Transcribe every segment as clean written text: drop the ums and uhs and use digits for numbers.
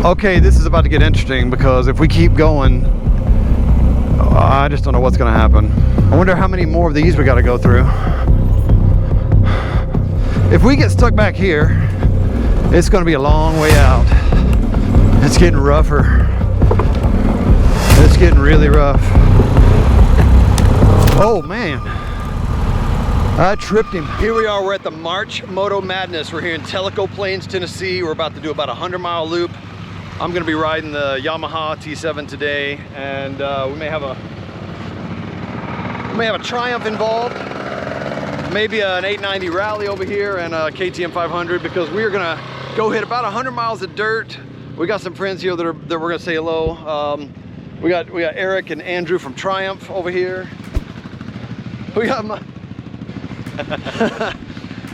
Okay, this is about to get interesting because if we keep going, I just don't know what's going to happen. I wonder how many more of these we got to go through. If we get stuck back here, it's going to be a long way out. It's getting rougher. It's getting really rough. Oh man, I tripped him. Here we are, we're at the March Moto Madness. We're here in Tellico Plains, Tennessee. We're about to do about a 100-mile loop. I'm gonna be riding the Yamaha T7 today, and we may have a Triumph involved, maybe an 890 Rally over here, and a KTM 500, because we're gonna go hit about 100 miles of dirt. We got some friends here that we're gonna say hello. We got Eric and Andrew from Triumph over here. We got my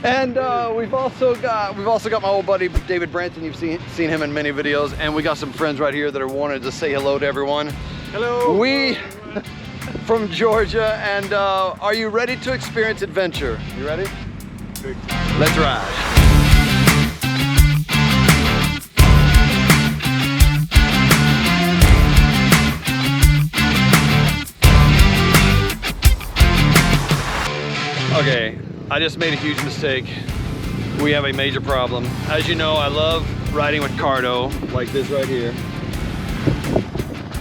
and we've also got my old buddy David Branson. You've seen him in many videos, and we got some friends right here that are wanted to say hello to everyone. Hello. We from Georgia, and are you ready to experience adventure? You ready? Let's ride. Okay, I just made a huge mistake. We have a major problem. As you know, I love riding with cardo, like this right here.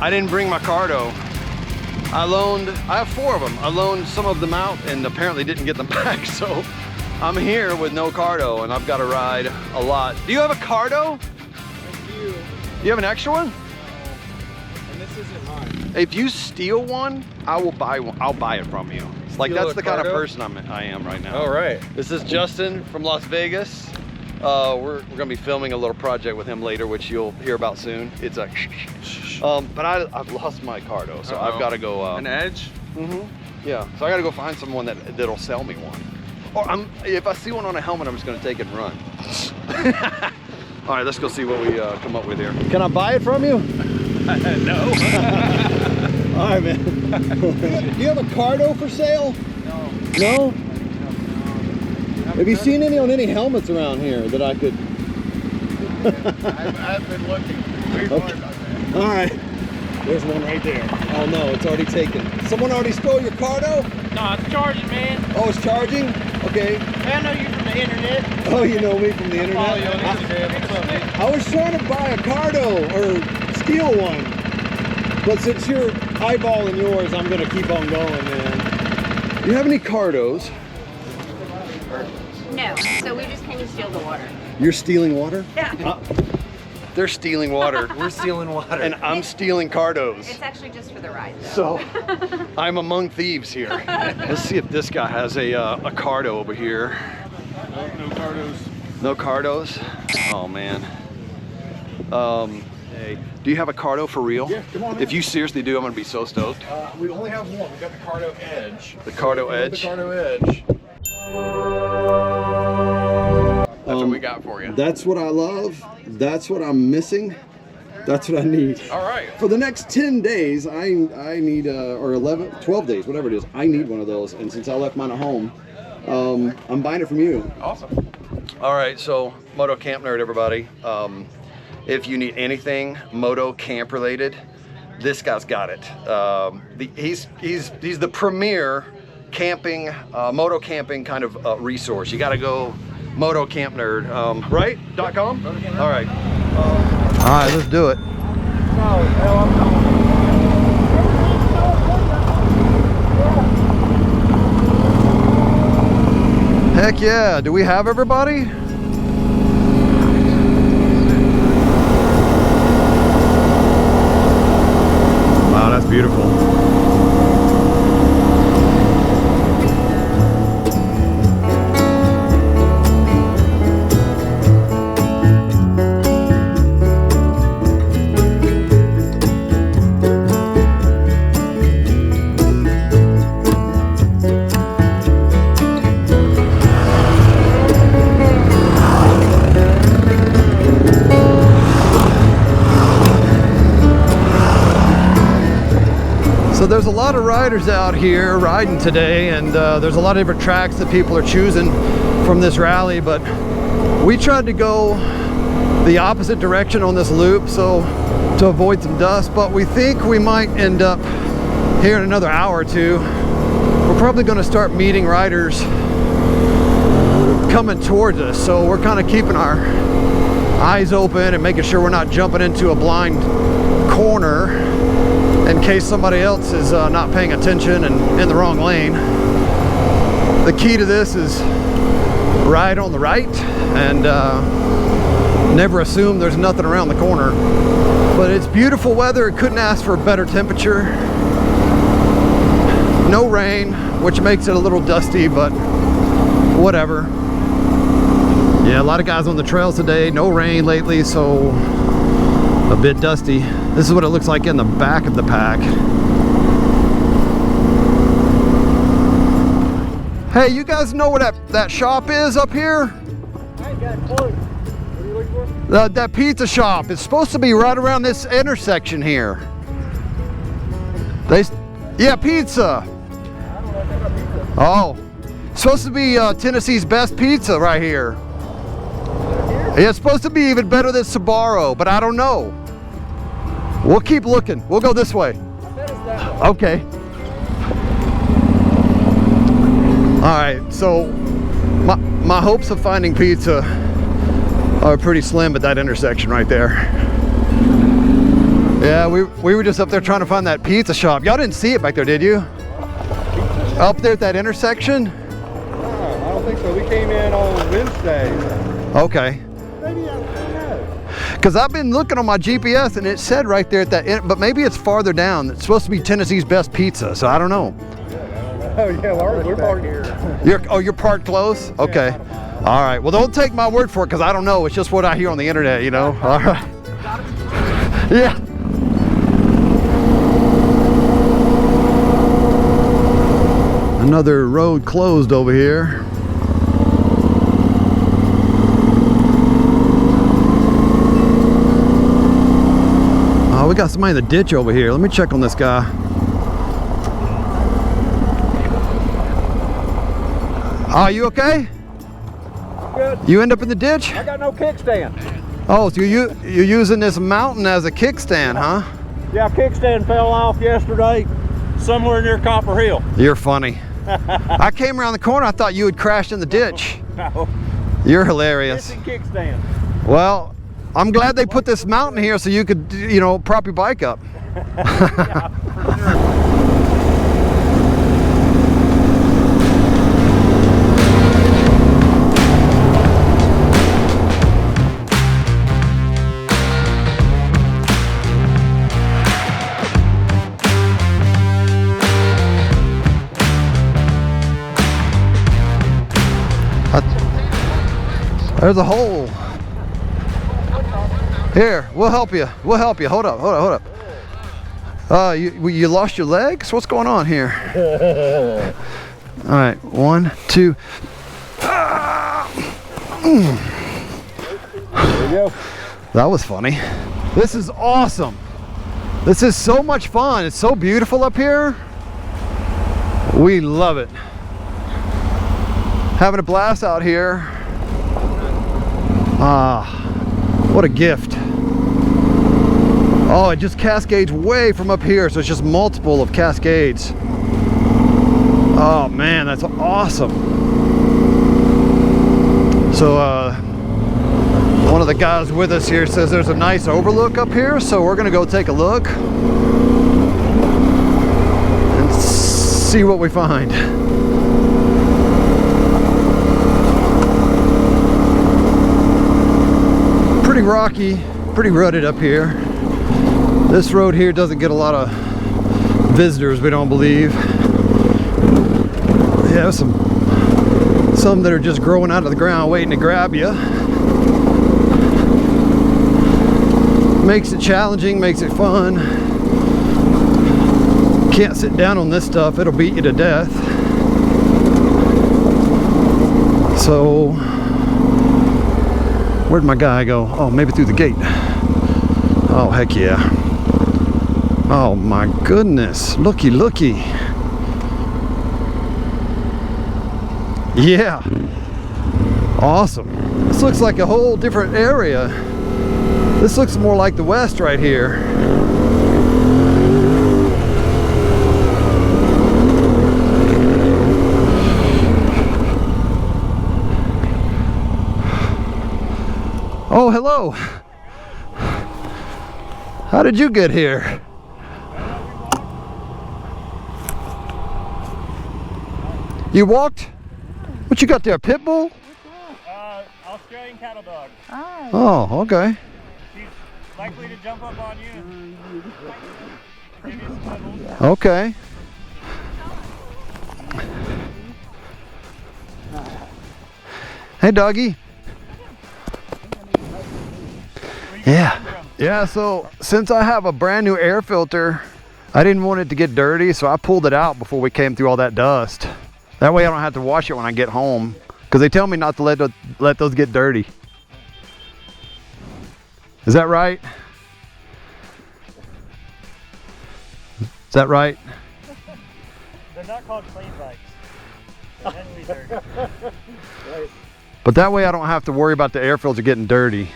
I didn't bring my cardo. I have 4 of them. I loaned some of them out and apparently didn't get them back. So I'm here with no cardo and I've got to ride a lot. Do you have a cardo? I do. You have an extra one? No. And this isn't mine. If you steal one, I will buy one. I'll buy it from you. Like, that's the kind of person I am right now. All right. This is Justin from Las Vegas. We're gonna be filming a little project with him later, which you'll hear about soon. It's a but I've lost my cardo, so I've got to go. An Edge? Mm-hmm. Yeah. So I got to go find someone that'll sell me one. Or if I see one on a helmet, I'm just gonna take it and run. All right, let's go see what we come up with here. Can I buy it from you? No. All right, man. Do you have a cardo for sale? No. No? Have you seen any on any helmets around here that I could? I've been looking. Okay. All right. There's one right there. Oh no, it's already taken. Someone already stole your cardo? No, it's charging, man. Oh, it's charging? Okay. Hey, I know you from the internet. Oh, you know me from the internet? Follow you on Instagram. What's up, man? I was trying to buy a cardo or steal one. But since you're eyeballing yours, I'm gonna keep on going, man. Do you have any cardos? No, so we just came to steal the water. You're stealing water? Yeah. They're stealing water. We're stealing water. And I'm stealing cardos. It's actually just for the ride, though. So, I'm among thieves here. Let's see if this guy has a cardo over here. No cardos. No cardos? Oh, man. Hey, do you have a cardo for real? Yeah, come on in. If you seriously do, I'm gonna be so stoked. We only have one. We got the Cardo Edge. The Cardo Edge? The Cardo Edge. That's what we got for you. That's what I love. That's what I'm missing. That's what I need. All right. For the next 10 days, I need, or 11, 12 days, whatever it is, I need one of those. And since I left mine at home, I'm buying it from you. Awesome. All right, so Moto Camp Nerd, everybody. If you need anything moto camp related, this guy's got it. He's the premier camping, moto camping kind of resource. You got to go Moto Camp Nerd, right? .com. All right. All right, let's do it. Heck yeah! Do we have everybody? Wow, that's beautiful. So there's a lot of riders out here riding today, and there's a lot of different tracks that people are choosing from this rally, but we tried to go the opposite direction on this loop, so to avoid some dust, but we think we might end up here in another hour or two. We're probably going to start meeting riders coming towards us, so we're kind of keeping our eyes open and making sure we're not jumping into a blind corner in case somebody else is not paying attention and in the wrong lane. The key to this is ride on the right and never assume there's nothing around the corner. But it's beautiful weather. It couldn't ask for a better temperature. No rain, which makes it a little dusty, but whatever. Yeah, a lot of guys on the trails today. No rain lately, so a bit dusty. This is what it looks like in the back of the pack. Hey, you guys know where that shop is up here? I ain't got a clue. What are you looking for? That pizza shop. It's supposed to be right around this intersection here. Yeah, pizza. I don't know if they got pizza. Oh, it's supposed to be Tennessee's best pizza right here. Yeah, it's supposed to be even better than Sbarro, but I don't know. We'll keep looking. We'll go this way. I bet it's that way. Okay. All right, so my hopes of finding pizza are pretty slim at that intersection right there. Yeah, we were just up there trying to find that pizza shop. Y'all didn't see it back there, did you? Up there at that intersection? I don't think so. We came in on Wednesday. Okay. Maybe, I don't know. Because I've been looking on my GPS and it said right there at that, but maybe it's farther down. It's supposed to be Tennessee's best pizza, so I don't know. Oh yeah, we're parked here. You're parked close? Okay. All right. Well, don't take my word for it because I don't know. It's just what I hear on the internet, you know? All right. Yeah. Another road closed over here. Oh, we got somebody in the ditch over here. Let me check on this guy. Are you okay? Good. You end up in the ditch? I got no kickstand. Oh, so you're using this mountain as a kickstand, huh? Yeah, kickstand fell off yesterday, somewhere near Copper Hill. You're funny. I came around the corner, I thought you had crashed in the ditch. No. You're hilarious. Missing kickstand. Well, I'm glad they put this mountain here so you could, you know, prop your bike up. Yeah, for sure. There's a hole. Here, we'll help you. We'll help you. Hold up, hold up, hold up. You lost your legs? What's going on here? All right, 1, 2. There you go. That was funny. This is awesome. This is so much fun. It's so beautiful up here. We love it. Having a blast out here. Ah, what a gift. Oh, it just cascades way from up here, so it's just multiple of cascades. Oh man, that's awesome. So one of the guys with us here says there's a nice overlook up here, so we're gonna go take a look and see what we find. Pretty rocky, pretty rutted up here. This road here doesn't get a lot of visitors, we don't believe. Yeah, some that are just growing out of the ground waiting to grab you. Makes it challenging, makes it fun. Can't sit down on this stuff, it'll beat you to death. So where'd my guy go? Oh, maybe through the gate. Oh, heck yeah. Oh my goodness, looky, looky. Yeah, awesome. This looks like a whole different area. This looks more like the West right here. Oh, hello. How did you get here? You walked? What you got there, a pit bull? Australian cattle dog. Oh, okay. She's likely to jump up on you. Give you some nibbles. Okay. Hey, doggy. Yeah, so since I have a brand new air filter, I didn't want it to get dirty, so I pulled it out before we came through all that dust. That way I don't have to wash it when I get home, because they tell me not to let those get dirty. Is that right? Is that right? They're not called clean bikes. They have to be dirty. Right. But that way I don't have to worry about the air filter getting dirty.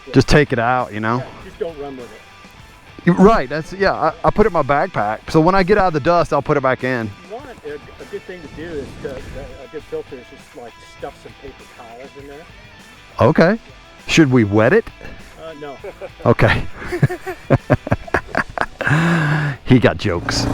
Yeah. Just take it out, you know? Yeah, just don't run with it. Right, that's, yeah, I put it in my backpack. So when I get out of the dust, I'll put it back in. A good thing to do is a good filter is just like stuff some paper towels in there. Okay. Should we wet it? No. Okay. He got jokes.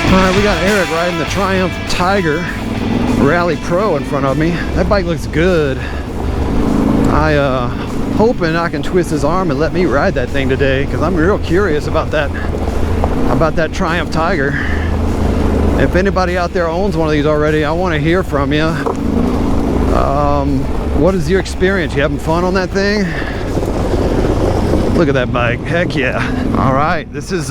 Alright, we got Eric riding the Triumph Tiger Rally Pro in front of me. That bike looks good. I hoping I can twist his arm and let me ride that thing today, because I'm real curious about that Triumph Tiger. If anybody out there owns one of these already, I want to hear from you. What is your experience? You having fun on that thing? Look at that bike. Heck yeah. Alright, this is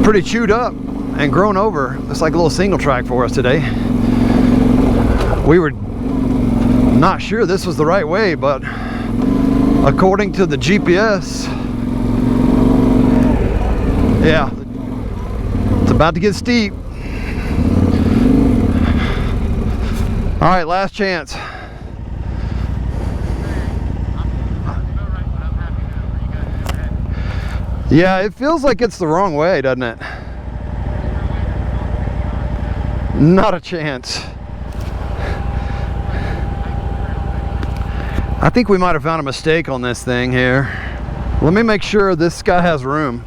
pretty chewed up and grown over. It's like a little single track for us today. We were not sure this was the right way, but according to the GPS, yeah, it's about to get steep. All right, last chance. Yeah, it feels like it's the wrong way, doesn't it? Not a chance. I think we might have found a mistake on this thing here. Let me make sure this guy has room.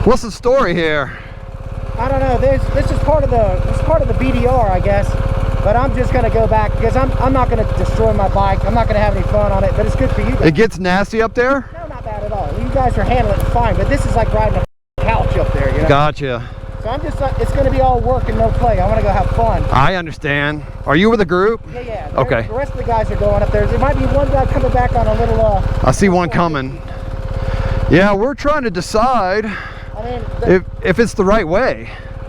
What's the story here? I don't know. This is part of the BDR, I guess. But I'm just gonna go back because I'm not gonna destroy my bike. I'm not gonna have any fun on it. But it's good for you guys. It gets nasty up there? No, not bad at all. You guys are handling it fine. But this is like riding a couch up there. You know? Gotcha. So I'm just it's gonna be all work and no play. I want to go have fun. I understand. Are you with a group? Yeah. Okay. The rest of the guys are going up there. There might be one guy coming back on a little. I see one coming. Yeah, we're trying to decide. I mean, if it's the right way.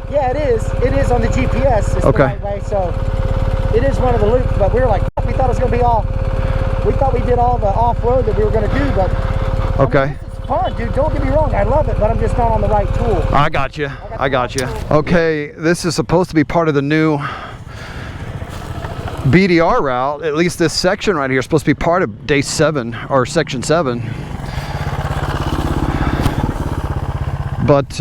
Yeah, it is. It is on the GPS. It's okay. The right way, so it is one of the loops. But we were like, we thought it was going to be all. We thought we did all the off-road that we were going to do, but okay. I mean, it's fun, dude. Don't get me wrong. I love it, but I'm just not on the right tool. I got you. I got you. Okay, this is supposed to be part of the new BDR route. At least this section right here is supposed to be part of day 7 or section 7. But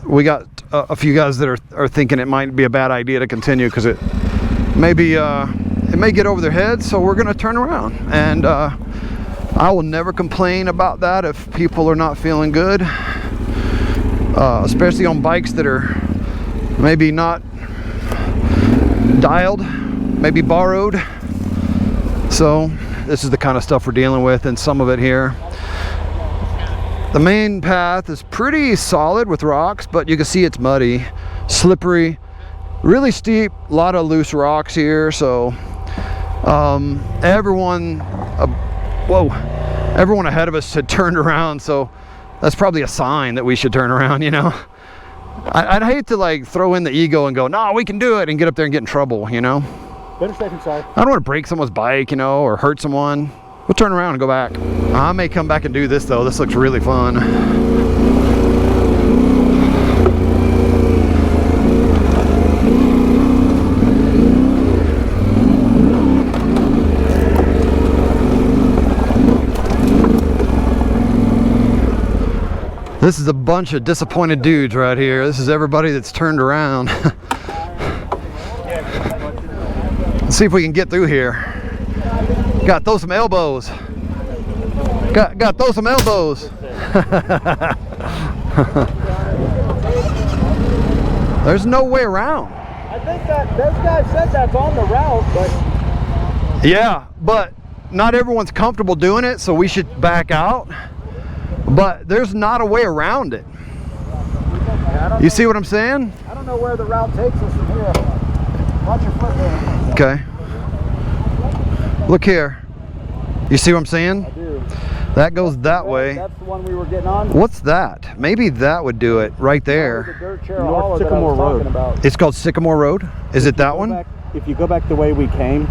we got a few guys that are thinking it might be a bad idea to continue because it may get over their heads. So we're gonna turn around, and I will never complain about that if people are not feeling good, especially on bikes that are maybe not dialed, maybe borrowed. So this is the kind of stuff we're dealing with, and some of it here. The main path is pretty solid with rocks, but you can see it's muddy, slippery, really steep, a lot of loose rocks here. So everyone ahead of us had turned around, so that's probably a sign that we should turn around, you know. I'd hate to like throw in the ego and go, no, we can do it, and get up there and get in trouble, you know. Better safe than sorry. I don't want to break someone's bike, you know, or hurt someone. We'll turn around and go back. I may come back and do this though. This looks really fun. This is a bunch of disappointed dudes right here. This is everybody that's turned around. Let's see if we can get through here. Got to throw some elbows. Got to throw some elbows. There's no way around. I think that those guys said that's on the route, but yeah, but not everyone's comfortable doing it, so we should back out. But there's not a way around it. You see what I'm saying? I don't know where the route takes us from here. Watch your foot there. Okay. Look here. You see what I'm saying? I do. That goes that way. That's the one we were getting on. What's that? Maybe that would do it right there. North Sycamore Road. It's called Sycamore Road? Is it that one? If you go back the way we came,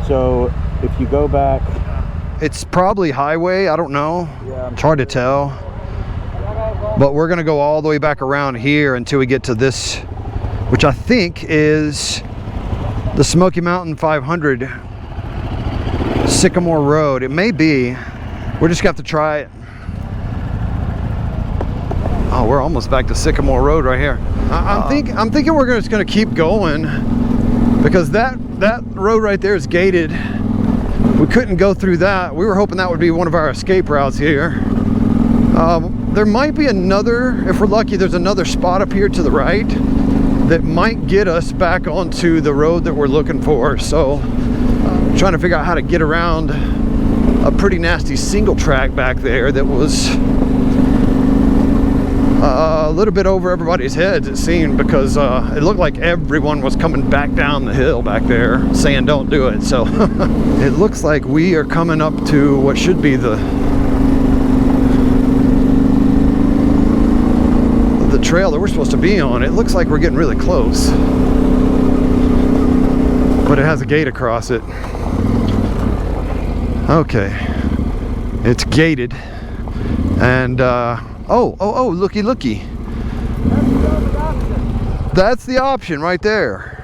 so if you go back, it's probably highway, I don't know. Yeah, it's hard to tell. But we're gonna go all the way back around here until we get to this, which I think is the Smoky Mountain 500 Sycamore Road. It may be. We're just gonna have to try it. Oh, we're almost back to Sycamore Road right here. I'm thinking we're just gonna keep going because that road right there is gated. We couldn't go through that. We were hoping that would be one of our escape routes here. There might be another, if we're lucky, there's another spot up here to the right that might get us back onto the road that we're looking for. So trying to figure out how to get around a pretty nasty single track back there that was a little bit over everybody's heads, it seemed, because it looked like everyone was coming back down the hill back there saying don't do it. So it looks like we are coming up to what should be the trail that we're supposed to be on. It looks like we're getting really close, but it has a gate across it. Okay, it's gated, and oh, looky. That's the option right there.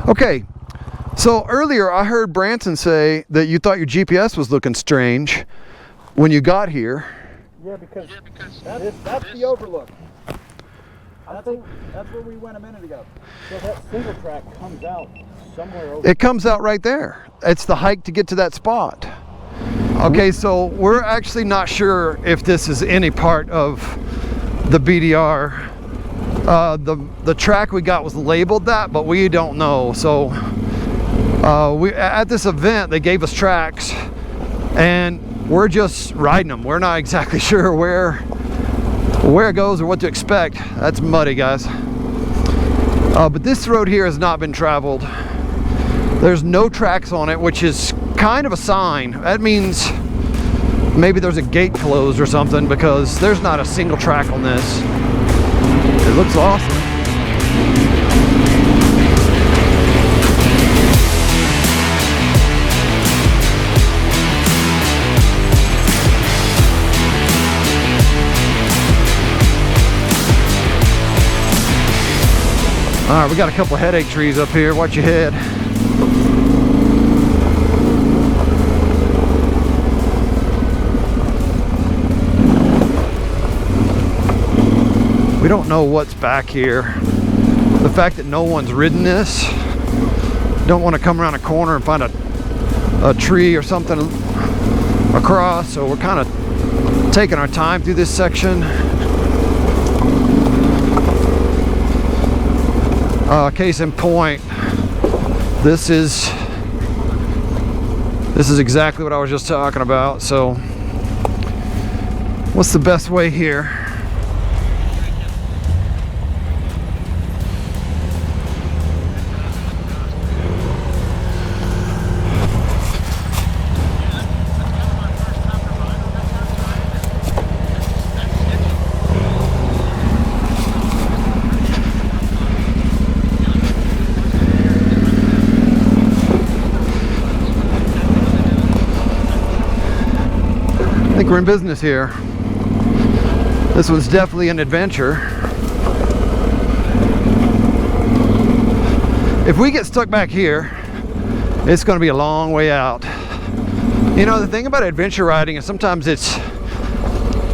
Okay, so earlier I heard Branson say that you thought your GPS was looking strange when you got here. Yeah, because that's the overlook. I think that's where we went a minute ago. So that single track comes out somewhere over. It comes out right there. It's the hike to get to that spot. Okay, so we're actually not sure if this is any part of the BDR. The track we got was labeled that, but we don't know. So we at this event they gave us tracks, and we're just riding them. We're not exactly sure where it goes or what to expect. That's muddy, guys. But this road here has not been traveled. There's no tracks on it, which is kind of a sign. That means maybe there's a gate closed or something, because there's not a single track on this. It looks awesome. All right, we got a couple headache trees up here. Watch your head. We don't know what's back here. The fact that no one's ridden this, don't want to come around a corner and find a tree or something across, so we're kind of taking our time through this section. Case in point, this is This is exactly what I was just talking about. So what's the best way here? I think we're in business here. This one's definitely an adventure. If we get stuck back here, it's going to be a long way out. You know, the thing about adventure riding is sometimes it's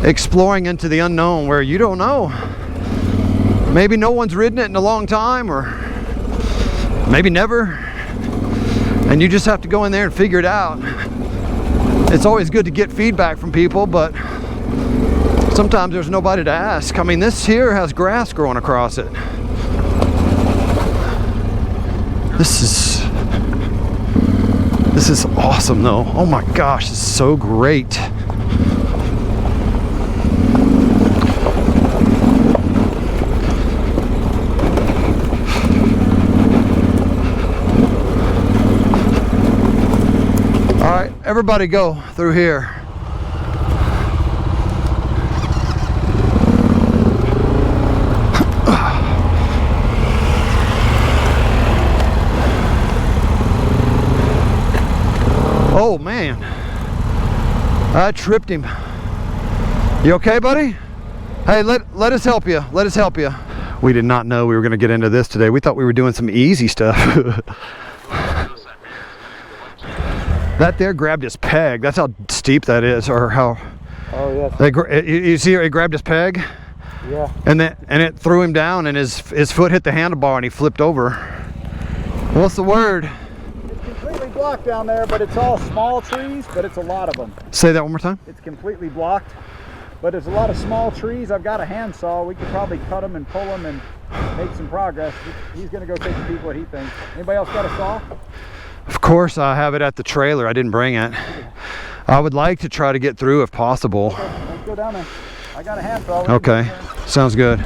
exploring into the unknown where you don't know. Maybe no one's ridden it in a long time, or maybe never. And you just have to go in there and figure it out. It's always good to get feedback from people, but sometimes there's nobody to ask. I mean, this here has grass growing across it. This is awesome though. Oh my gosh, this is so great. Everybody go through here. Oh man, I tripped him. You okay, buddy? Hey, let us help you. Let us help you. We did not know we were going to get into this today. We thought we were doing some easy stuff. That there grabbed his peg. That's how steep that is, or how. Oh yeah. You see, it grabbed his peg. Yeah. And it threw him down, and his foot hit the handlebar, and he flipped over. What's the word? It's completely blocked down there, but it's all small trees, but it's a lot of them. Say that one more time. It's completely blocked, but there's a lot of small trees. I've got a handsaw. We could probably cut them and pull them and make some progress. He's going to go take a peek what he thinks. Anybody else got a saw? Of course, I have it at the trailer. I didn't bring it. I would like to try to get through if possible. Okay, let's go down there. I got a handsaw. Okay, sounds good.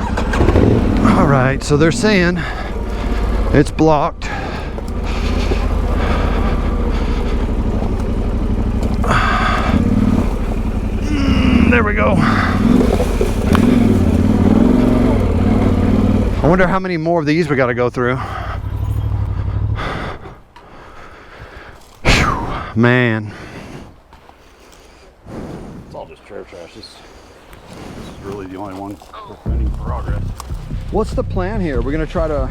All right, so they're saying it's blocked. There we go. I wonder how many more of these we got to go through. Man, It's all just trail trash. This is really the only one with any progress. what's the plan here? We're gonna try to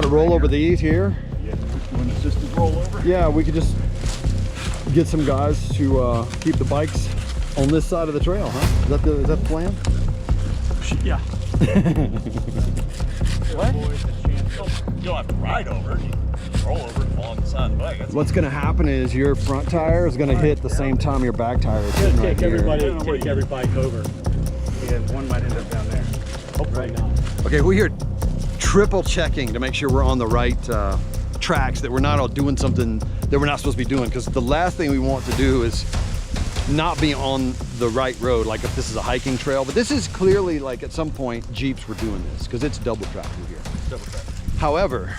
roll over these here. Yeah, do an assisted rollover. Yeah, we could just get some guys to keep the bikes on this side of the trail, huh? Is that the plan? Yeah. What? You don't have to ride over it. You roll over it along the side of the bike. What's gonna happen is your front tire is gonna hit the same time your back tire is hitting right here. Take every bike over. And one might end up down there. Hopefully not. Okay, we're here triple checking to make sure we're on the right tracks, that we're not all doing something that we're not supposed to be doing, because the last thing we want to do is not be on the right road, like if this is a hiking trail. But this is clearly, like, at some point Jeeps were doing this because it's double track through here. Double track. However,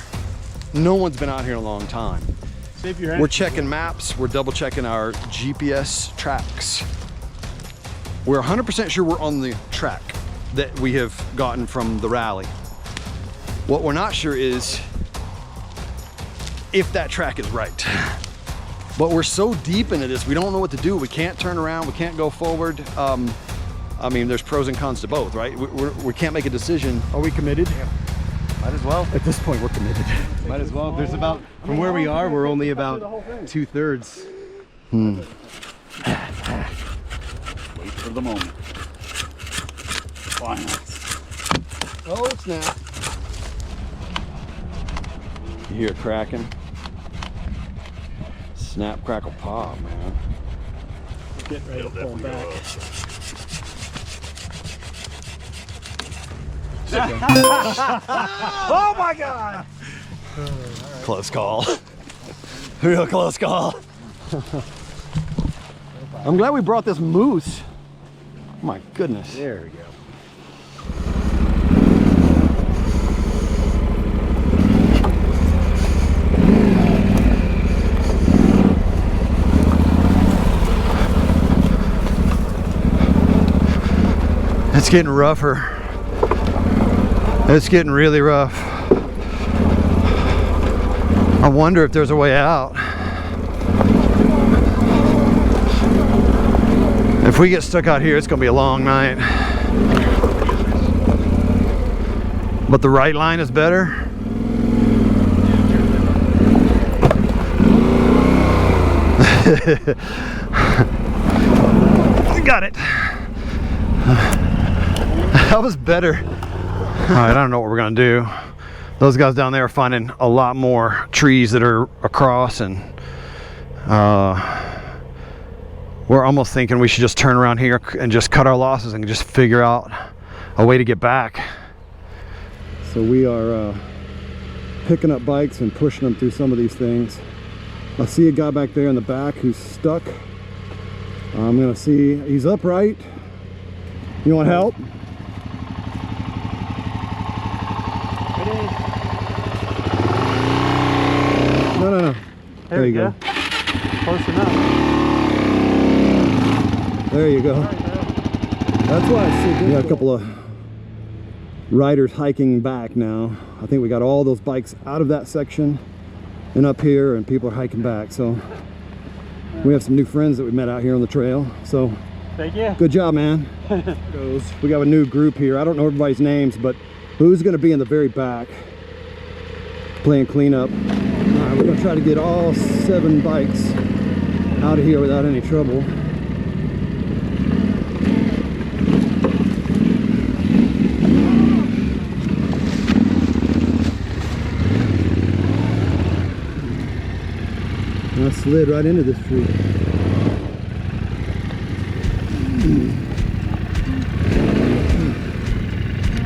no one's been out here in a long time. Save your hands. We're checking maps, we're double checking our GPS tracks. We're 100% sure we're on the track that we have gotten from the rally. What we're not sure is if that track is right. But we're so deep into this, we don't know what to do. We can't turn around, we can't go forward. I mean, there's pros and cons to both, right? We can't make a decision. Are we committed? Yeah. Might as well. At this point, we're committed. Might as well. There's about, from where we are, we're only about 2/3. Wait for the moment. Finally. Oh, snap. You hear it cracking? Snap, crackle, pop, man. Get ready to pull back. Oh my God! Close call. Real close call. I'm glad we brought this moose. Oh my goodness. There we go. It's getting rougher. It's getting really rough. I wonder if there's a way out. If we get stuck out here, it's gonna be a long night. But the right line is better. Got it. That was better. All right, I don't know what we're gonna do. Those guys down there are finding a lot more trees that are across, and we're almost thinking we should just turn around here and just cut our losses and just figure out a way to get back. So we are picking up bikes and pushing them through some of these things. I see a guy back there in the back who's stuck. I'm gonna see, he's upright. You want help? No. There you go. Close enough. There you go. That's why I see we got a couple of riders hiking back now. I think we got all those bikes out of that section and up here, and people are hiking back. So we have some new friends that we met out here on the trail. So thank you. Good job, man. We got a new group here. I don't know everybody's names, but who's going to be in the very back playing cleanup? All right, we're going to try to get all 7 bikes out of here without any trouble. I slid right into this tree.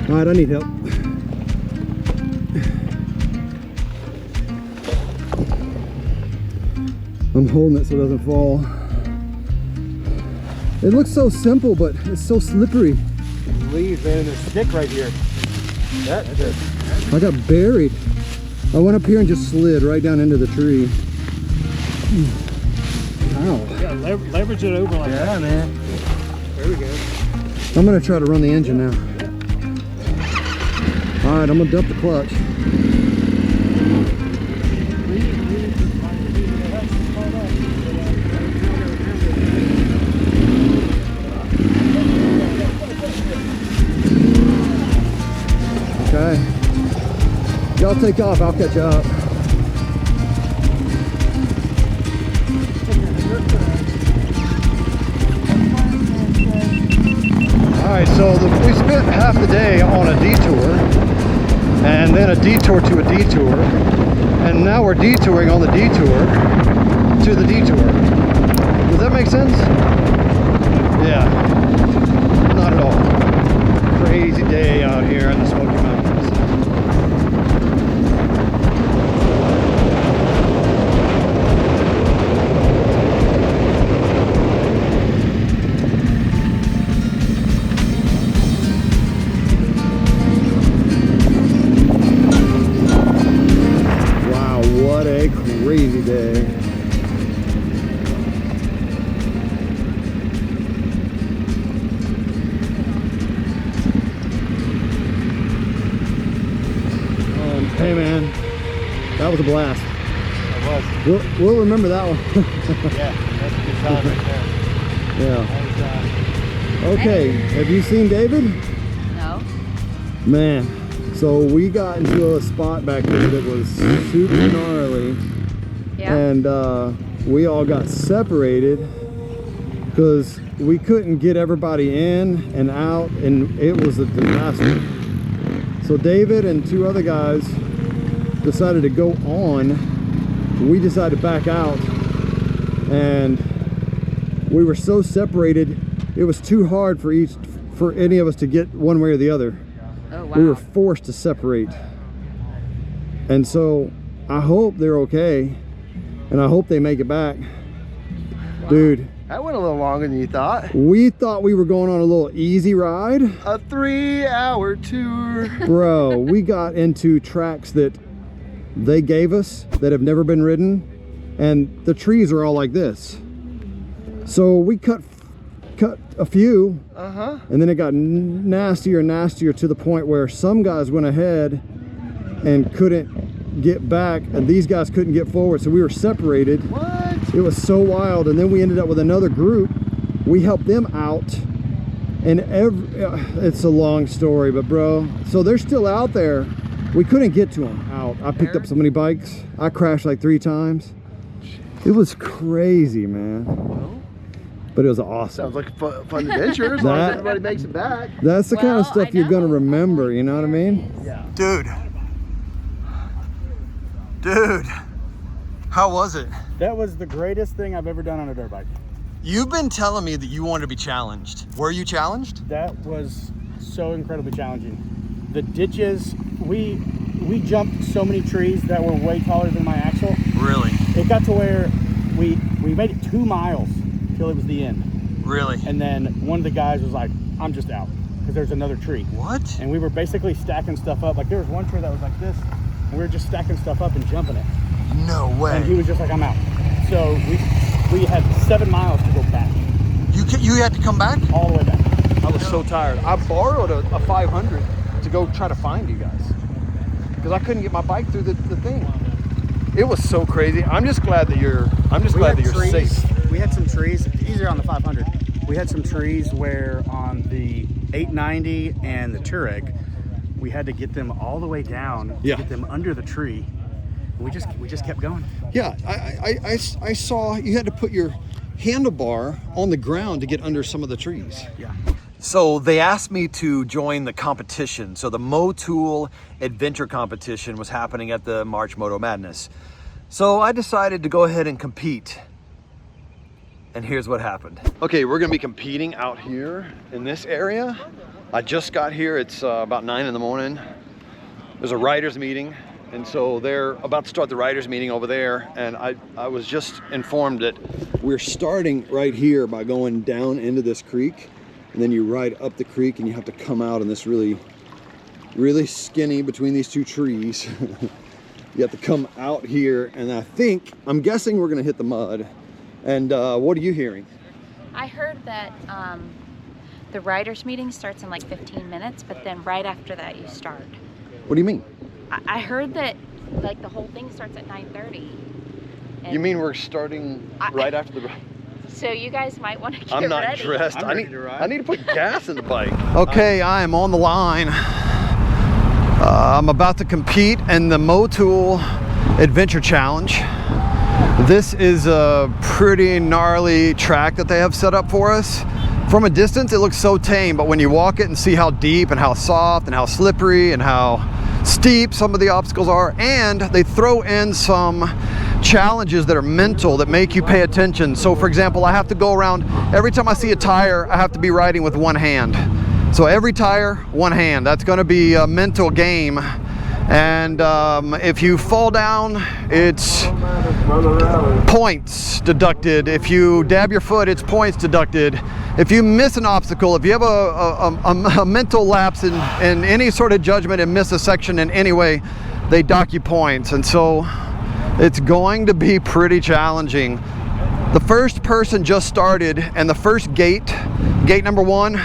All right, I need help. I'm holding it so it doesn't fall. It looks so simple, but it's so slippery. Leaves, man, and there's a stick right here. That's good. I got buried. I went up here and just slid right down into the tree. Ow. Yeah, leverage it over like that. Yeah, man. There we go. I'm gonna try to run the engine now. All right, I'm gonna dump the clutch. Okay. Y'all take off, I'll catch up. Alright, so we spent half the day on a detour, and then a detour to a detour, and now we're detouring on the detour to the detour. Does that make sense? Yeah, not at all. Crazy day out here in the Smoky Mountains. Crazy day. Hey man, that was a blast. It was. We'll remember that one. Yeah, that's a good time right there. Yeah. Okay, have you seen David? No. Man, so we got into a spot back there that was super gnarly. Yeah. And we all got separated because we couldn't get everybody in and out, and it was a disaster. So David and 2 other guys decided to go on. We decided to back out, and we were so separated it was too hard for any of us to get one way or the other. Oh wow. We were forced to separate, and so I hope they're okay. and I hope they make it back. Dude, That went a little longer than you thought. we thought we were going on a little easy ride. A 3-hour tour. Bro, we got into tracks that they gave us that have never been ridden, and the trees are all like this. So we cut a few, and then it got nastier and nastier to the point where some guys went ahead and couldn't get back, and these guys couldn't get forward, so we were separated. What? It was so wild. And then we ended up with another group. We helped them out, and it's a long story, but bro, so they're still out there. We couldn't get to them out. I picked up so many bikes. I crashed like 3 times. It was crazy, man. But it was awesome. Sounds like a fun adventure as long as everybody makes it back. That's the kind of Well, stuff I you're gonna know. remember, you know what I mean? Yeah. Dude, how was it? That was the greatest thing I've ever done on a dirt bike. You've been telling me that you wanted to be challenged. Were you challenged? That was so incredibly challenging. The ditches, we jumped so many trees that were way taller than my axle. Really? It got to where we made it 2 miles till it was the end. Really? And then one of the guys was like, I'm just out, because there's another tree. What? And we were basically stacking stuff up. Like there was one tree that was like this, and we were just stacking stuff up and jumping it. No way. And he was just like, I'm out. So we had 7 miles to go back, You had to come back? all the way back. I was so tired. I borrowed a 500 to go try to find you guys because I couldn't get my bike through the thing. It was so crazy. I'm just glad that you're safe. We had some trees, easier on the 500. We had some trees where on the 890 and the Touareg, we had to get them all the way down, to Yeah. get them under the tree. We just kept going. Yeah, I saw you had to put your handlebar on the ground to get under some of the trees. Yeah. So they asked me to join the competition. So the Motul Adventure competition was happening at the March Moto Madness. So I decided to go ahead and compete. And here's what happened. Okay, we're gonna be competing out here in this area. I just got here, it's about 9 in the morning. There's a writers meeting. And so they're about to start the writers meeting over there. And I was just informed that we're starting right here by going down into this creek. And then you ride up the creek and you have to come out in this really skinny between these 2 trees. You have to come out here, and I'm guessing we're gonna hit the mud. And what are you hearing? I heard that the writers meeting starts in like 15 minutes, but then right after that you start. What do you mean? I heard that like the whole thing starts at 9:30. You mean we're starting right after the... So you guys might want to get I'm not ready. dressed. I'm I ready need to ride. I need to put gas in the bike. Okay, I am on the line. I'm about to compete in the Motul Adventure Challenge. This is a pretty gnarly track that they have set up for us. From a distance, it looks so tame, but when you walk it and see how deep and how soft and how slippery and how steep some of the obstacles are, and they throw in some challenges that are mental that make you pay attention. So for example, I have to go around, every time I see a tire, I have to be riding with one hand. So every tire, one hand. That's gonna be a mental game. And if you fall down, it's points deducted. If you dab your foot, it's points deducted. If you miss an obstacle, if you have a mental lapse in any sort of judgment and miss a section in any way, they dock you points. And so it's going to be pretty challenging. The first person just started, and the first gate number 1,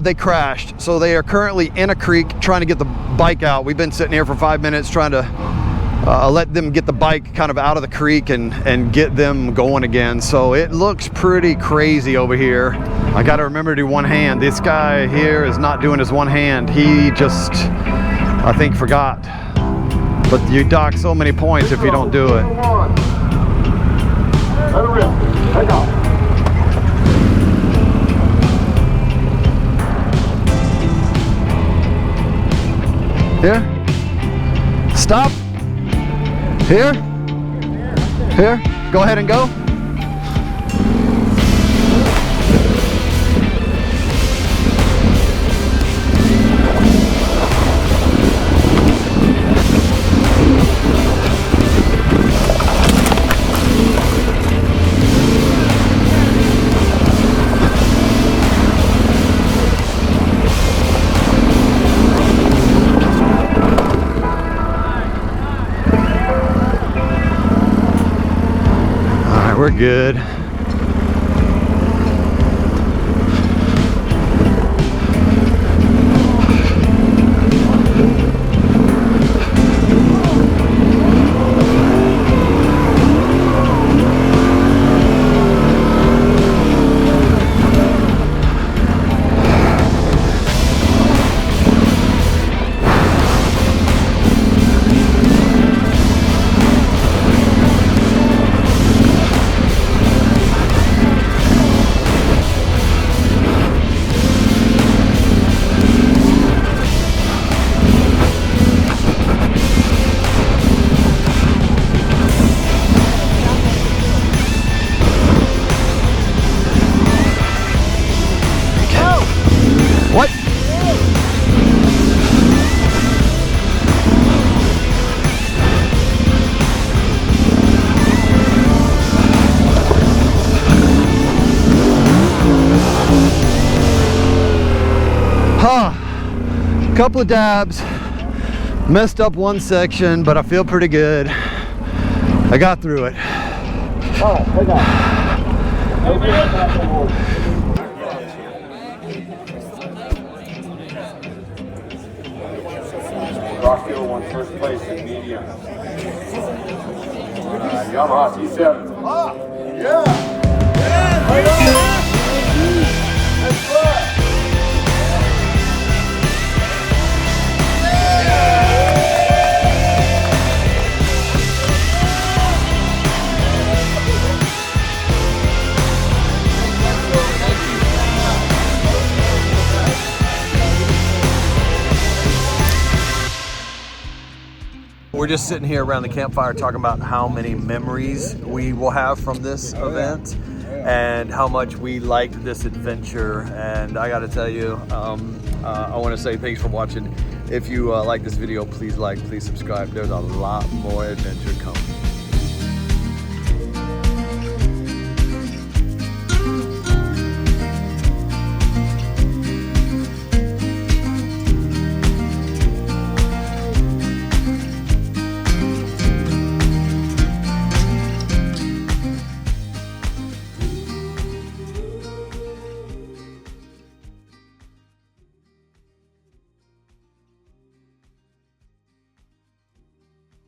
they crashed. So they are currently in a creek trying to get the bike out. We've been sitting here for 5 minutes trying to let them get the bike kind of out of the creek and get them going again. So it looks pretty crazy over here. I got to remember to do one hand. This guy here is not doing his one hand. He just, I think, forgot. But you dock so many points if you don't do it. Let it rip. Take off. Here. Stop. Here. Here. Go ahead and go. We're good. What? Huh. Couple of dabs. Messed up one section, but I feel pretty good. I got through it. All right, take off. Rockville won first place in medium. Yamaha T7. Ah, yeah! That's right! We're just sitting here around the campfire talking about how many memories we will have from this event and how much we liked this adventure. And I got to tell you, I want to say thanks for watching. If you like this video, please like, please subscribe. There's a lot more adventure coming.